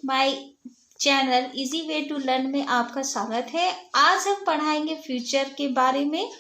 My channel easy way to learn में आपका स्वागत है। आज हम पढ़ाएंगे फ्यूचर के बारे में।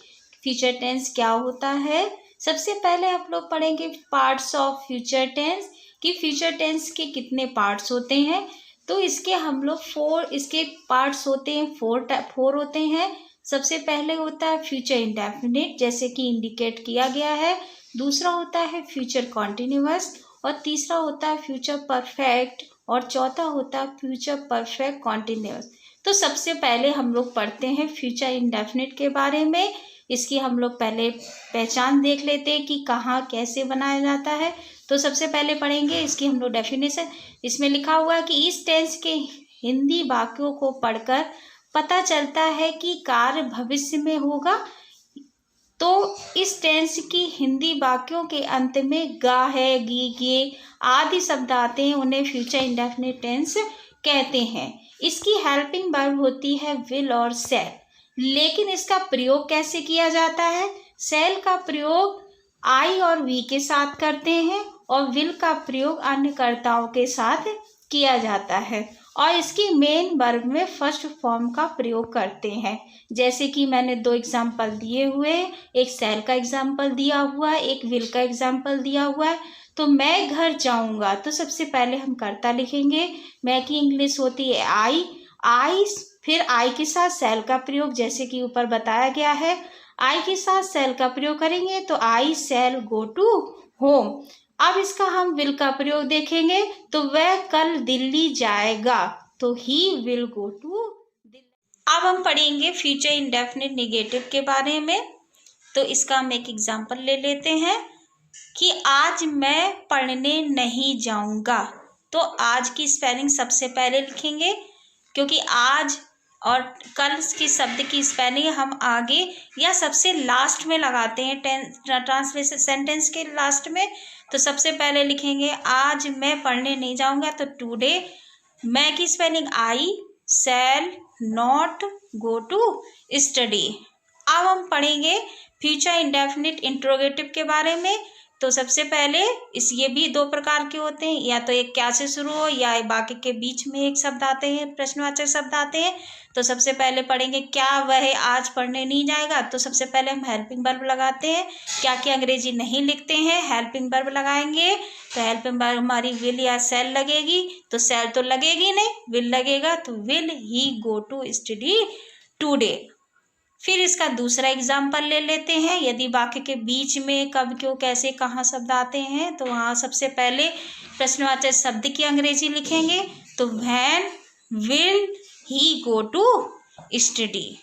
फ्यूचर टेंस क्या होता है। सबसे पहले आप लोग पढ़ेंगे पार्ट्स ऑफ फ्यूचर टेंस कि फ्यूचर टेंस के कितने पार्ट्स होते हैं। तो इसके हम लोग इसके पार्ट्स होते हैं, फोर होते हैं। सबसे पहले होता है फ्यूचर इंडेफिनिट, जैसे कि इंडिकेट किया गया है। दूसरा होता है फ्यूचर कॉन्टिन्यूअस और तीसरा होता है फ्यूचर परफेक्ट और चौथा होता है फ्यूचर परफेक्ट कॉन्टिन्यूअस। तो सबसे पहले हम लोग पढ़ते हैं फ्यूचर इंडेफिनिट के बारे में। इसकी हम लोग पहले पहचान देख लेते हैं कि कहाँ कैसे बनाया जाता है। तो सबसे पहले पढ़ेंगे इसकी हम लोग डेफिनेशन। इसमें लिखा हुआ है कि इस टेंस के हिंदी वाक्यों को पढ़कर पता चलता है कि कार्य भविष्य में होगा। तो इस टेंस की हिंदी वाक्यों के अंत में गा है, गी, गे आदि शब्द आते हैं, उन्हें फ्यूचर इंडेफिनिट टेंस कहते हैं। इसकी हेल्पिंग वर्ब होती है विल और शैल, लेकिन इसका प्रयोग कैसे किया जाता है। शैल का प्रयोग आई और वी के साथ करते हैं और विल का प्रयोग अन्य कर्ताओं के साथ किया जाता है और इसकी मेन वर्ब में फर्स्ट फॉर्म का प्रयोग करते हैं। जैसे कि मैंने दो एग्जाम्पल दिए हुए, एक शैल का एग्जाम्पल दिया हुआ है, एक विल का एग्जाम्पल दिया हुआ है। तो मैं घर जाऊंगा, तो सबसे पहले हम कर्ता लिखेंगे। मैं की इंग्लिश होती है आई, फिर आई के साथ शैल का प्रयोग, जैसे कि ऊपर बताया गया है। आई के साथ शैल का प्रयोग करेंगे तो आई शैल गो टू होम। अब इसका हम विल का प्रयोग देखेंगे तो वह कल दिल्ली जाएगा, तो he will go to Delhi. अब हम पढ़ेंगे फ्यूचर इंडेफिनिट नेगेटिव के बारे में। तो इसका हम एक एग्जांपल ले लेते हैं कि आज मैं पढ़ने नहीं जाऊंगा। तो आज की स्पेलिंग सबसे पहले लिखेंगे, क्योंकि आज और कल की शब्द की स्पेलिंग हम आगे या सबसे लास्ट में लगाते हैं ट्रांसलेशन सेंटेंस के लास्ट में। तो सबसे पहले लिखेंगे आज मैं पढ़ने नहीं जाऊंगा, तो टुडे मैं की spelling I shall not go to study. अब हम पढ़ेंगे फ्यूचर इंडेफिनिट इंट्रोगेटिव के बारे में। तो सबसे पहले ये भी दो प्रकार के होते हैं, या तो एक क्या से शुरू हो या वाक्य के बीच में एक शब्द आते हैं, प्रश्नवाचक शब्द आते हैं। तो सबसे पहले पढ़ेंगे क्या वह आज पढ़ने नहीं जाएगा। तो सबसे पहले हम हेल्पिंग वर्ब लगाते हैं। क्या कि अंग्रेजी नहीं लिखते हैं, हेल्पिंग वर्ब लगाएंगे। तो हेल्पिंग वर्ब हमारी विल या शैल लगेगी, तो शैल तो लगेगी नहीं, विल लगेगा, तो will he go to study today. फिर इसका दूसरा एग्जाम्पल ले लेते हैं। यदि वाक्य के बीच में कब, क्यों, कैसे, कहाँ शब्द आते हैं, तो वहाँ सबसे पहले प्रश्नवाचक शब्द की अंग्रेजी लिखेंगे। तो when will he go to study.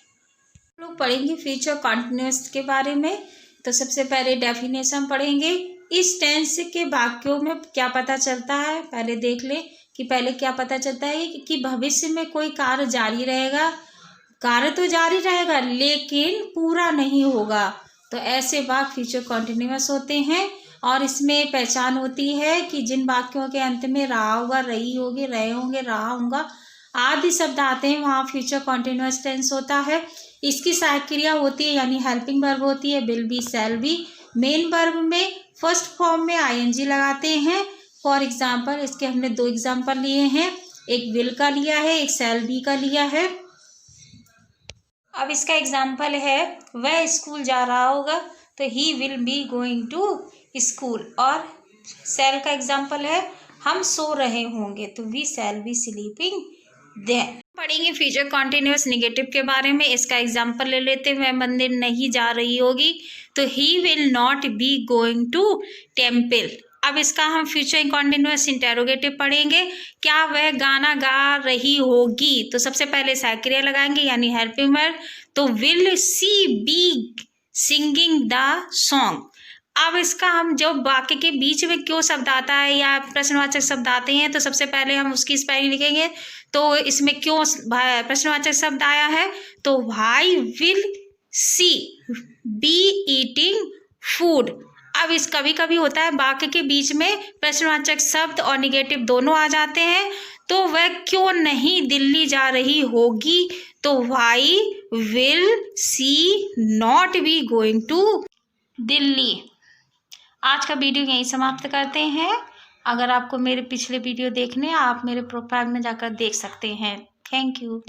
लोग पढ़ेंगे फ्यूचर कॉन्टिन्यूअस के बारे में। तो सबसे पहले डेफिनेशन पढ़ेंगे। इस टेंस के वाक्यों में क्या पता चलता है, पहले देख ले कि पहले क्या पता चलता है कि भविष्य में कोई कार्य जारी रहेगा। कार्य तो जारी रहेगा लेकिन पूरा नहीं होगा, तो ऐसे वाक्य फ्यूचर कॉन्टिन्यूअस होते हैं। और इसमें पहचान होती है कि जिन वाक्यों के अंत में रहा होगा, रही होगी, रहे होंगे, रहा होगा आदि शब्द आते हैं, वहाँ फ्यूचर कॉन्टिन्यूअस टेंस होता है। इसकी सहायक क्रिया होती है, यानी हेल्पिंग वर्ब होती है, will be, shall be. Main verb में फर्स्ट फॉर्म में आईएनजी लगाते हैं। फॉर एग्जाम्पल इसके हमने दो एग्जाम्पल लिए हैं, एक विल का लिया है, एक शैल बी का लिया है। अब इसका एग्जाम्पल है वह स्कूल जा रहा होगा, तो he will be going to school. और शैल का एग्जाम्पल है हम सो रहे होंगे, तो we shall be sleeping then. पढ़ेंगे फ्यूचर कॉन्टिन्यूअस नेगेटिव के बारे में। इसका एग्जाम्पल ले लेते हैं। वह मंदिर नहीं जा रही होगी, तो he will not be going to temple. अब इसका हम फ्यूचर कॉन्टिन्यूअस इंटेरोगेटिव पढ़ेंगे। क्या वह गाना गा रही होगी, तो सबसे पहले सहायक क्रिया लगाएंगे, यानी हेल्पिंग वर्ब। तो will she be singing the song. अब इसका हम जो वाक्य के बीच में क्यों शब्द आता है या प्रश्नवाचक शब्द आते हैं, तो सबसे पहले हम उसकी स्पेलिंग लिखेंगे। तो इसमें क्यों प्रश्नवाचक शब्द आया है, तो why will she be eating food. अब इस कभी कभी होता है वाक्य के बीच में प्रश्नवाचक शब्द और निगेटिव दोनों आ जाते हैं, तो वह क्यों नहीं दिल्ली जा रही होगी, तो why will she not be going to Delhi. आज का वीडियो यहीं समाप्त करते हैं। अगर आपको मेरे पिछले वीडियो देखने हैं, आप मेरे प्रोफाइल में जाकर देख सकते हैं। Thank you.